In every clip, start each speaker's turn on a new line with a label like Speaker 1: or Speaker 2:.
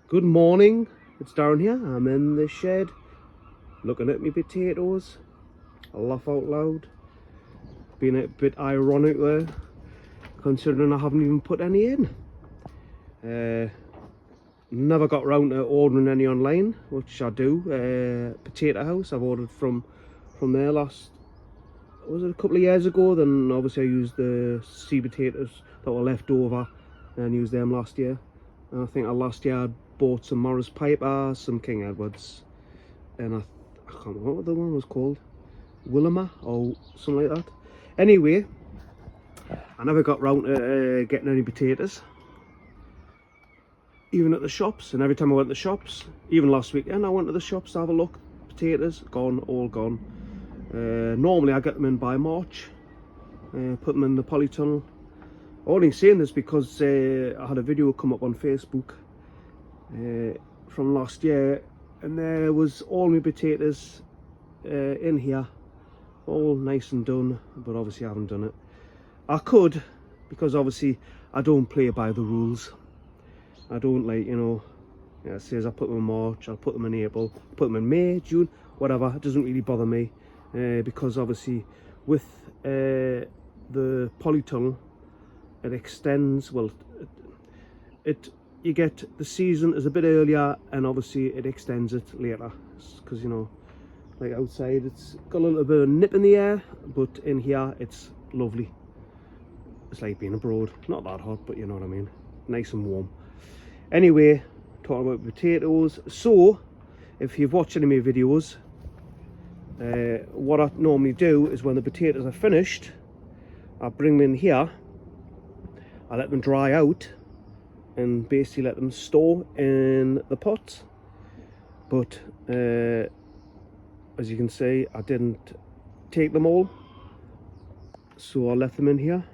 Speaker 1: Good morning, it's Darren here. I'm in the shed looking at my potatoes. I laugh out loud. Being a bit ironic there, considering I haven't even put any in. Never got round to ordering any online, which I do. Potato House, I've ordered from there was it a couple of years ago. Then obviously I used the sea potatoes that were left over and used them last year. And I think last year I bought some Morris Piper, some King Edwards, and I can't remember what the one was called, Willamette or something like that. Anyway, I never got round to getting any potatoes, even at the shops. And every time I went to the shops, even last weekend I went to the shops to have a look. Potatoes gone, all gone. Normally I get them in by March, put them in the polytunnel. Only saying this because I had a video come up on Facebook from last year, and there was all my potatoes in here, all nice and done, but obviously I haven't done it. I could, because obviously I don't play by the rules. I don't, like, it says I put them in March, I'll put them in April, put them in May, June, whatever. It doesn't really bother me, because obviously with the polytunnel, it extends, well, you get the season is a bit earlier, and obviously it extends it later, because like outside it's got a little bit of nip in the air, but in here it's lovely. It's like being abroad, not that hot, but you know what I mean, nice and warm. Anyway, talking about potatoes, so if you've watched any of my videos, what I normally do is when the potatoes are finished, I bring them in here, I let them dry out, and basically let them store in the pots. But as you can see, I didn't take them all, so I left them in here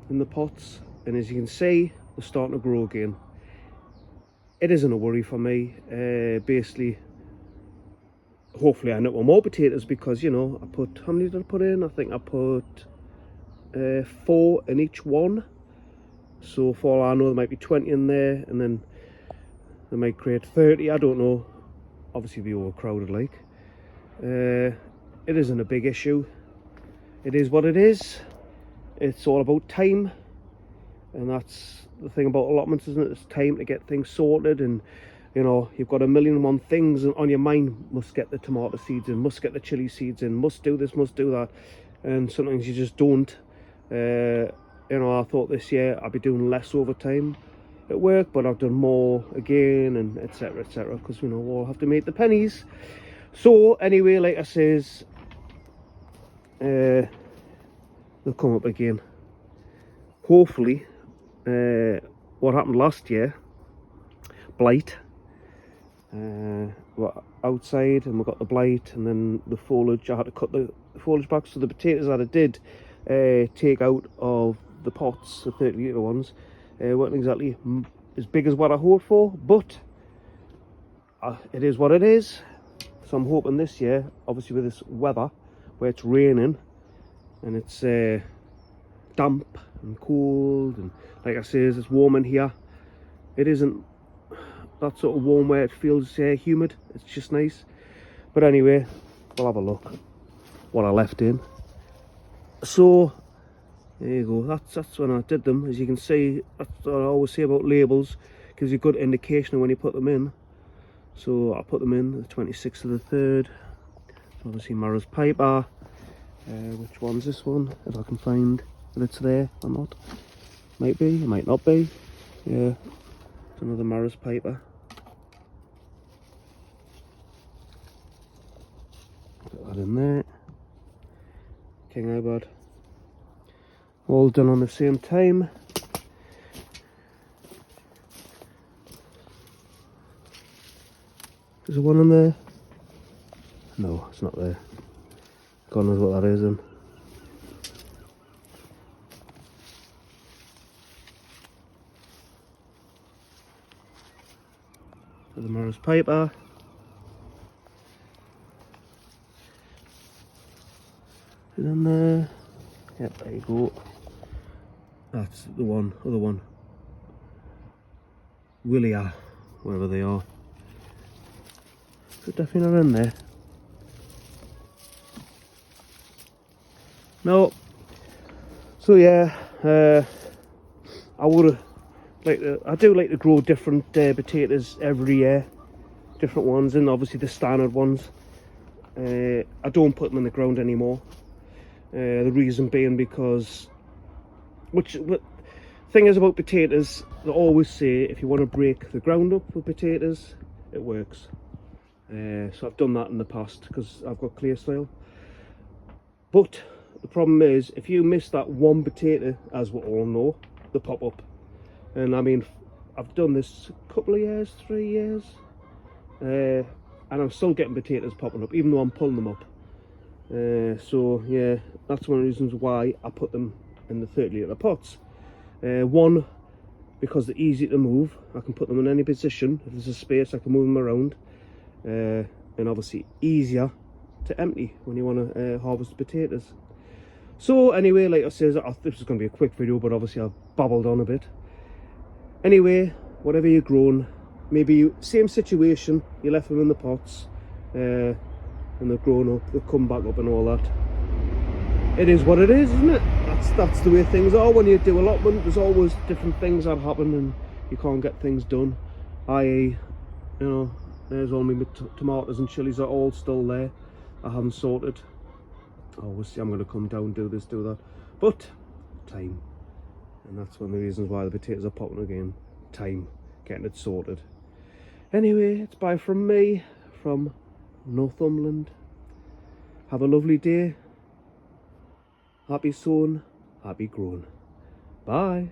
Speaker 1: in the pots, and as you can see, they're starting to grow again. It isn't a worry for me. Basically, hopefully I end up with more potatoes, because I put, how many did I put in? I think I put 4 in each one. So for all I know, there might be 20 in there, and then they might create 30, I don't know. Obviously be overcrowded, like. It isn't a big issue. It is what it is. It's all about time, and that's the thing about allotments, isn't it? It's time to get things sorted, and you've got a million and one things on your mind. Must get the tomato seeds in, must get the chili seeds in, must do this, must do that, and sometimes you just don't. I thought this year I'd be doing less overtime at work, but I've done more again, and etc, because we all have to make the pennies. So anyway, like I says, they'll come up again. Hopefully, what happened last year, blight, we're outside and we got the blight, and then the foliage, I had to cut the foliage back, so the potatoes that I did take out of the pots, the 30-litre ones, weren't exactly as big as what I hoped for, but it is what it is. So I'm hoping this year, obviously with this weather where it's raining and it's damp and cold, and like I say, it's warm in here. It isn't that sort of warm where it feels humid. It's just nice. But anyway, we'll have a look what I left in. So there you go, that's when I did them. As you can see, that's what I always say about labels, gives you a good indication of when you put them in. So I put them in the 26th of the 3rd. So obviously Morris Piper. Which one's this one? If I can find if it's there or not. Might be, it might not be. Yeah, it's another Morris Piper. Put that in there. King Edward. All done on the same time. Is there one in there? No, it's not there. God knows what that is then. The Morris Piper. Is it in there? Yep, there you go. That's the one, other one. Willia. wherever they are. They're definitely not in there. No. So yeah, I would like to, I do like to grow different potatoes every year, different ones, and obviously the standard ones. I don't put them in the ground anymore. The reason being because, the thing is about potatoes, they always say if you want to break the ground up with potatoes, it works. So I've done that in the past because I've got clear soil. But the problem is, if you miss that one potato, as we all know, they pop up. And I mean, I've done this a couple of years, 3 years, and I'm still getting potatoes popping up, even though I'm pulling them up. So yeah, that's one of the reasons why I put them in the 30-litre pots. One, because they're easy to move. I can put them in any position. If there's a space, I can move them around. And obviously easier to empty when you want to harvest potatoes. So anyway, like I said, this is going to be a quick video, but obviously I've babbled on a bit. Anyway, whatever you're growing, maybe same situation, you left them in the pots, and they're grown up, they come back up and all that. It is what it is, isn't it? That's the way things are when you do allotment. There's always different things that happen and you can't get things done. I.e., you know, there's only my tomatoes and chilies are all still there. I haven't sorted. Obviously I'm going to come down, do this, do that, but time. And that's one of the reasons why the potatoes are popping again. Time, getting it sorted. Anyway, it's bye from me, from Northumberland. Have a lovely day. Happy sowing, happy growing. Bye.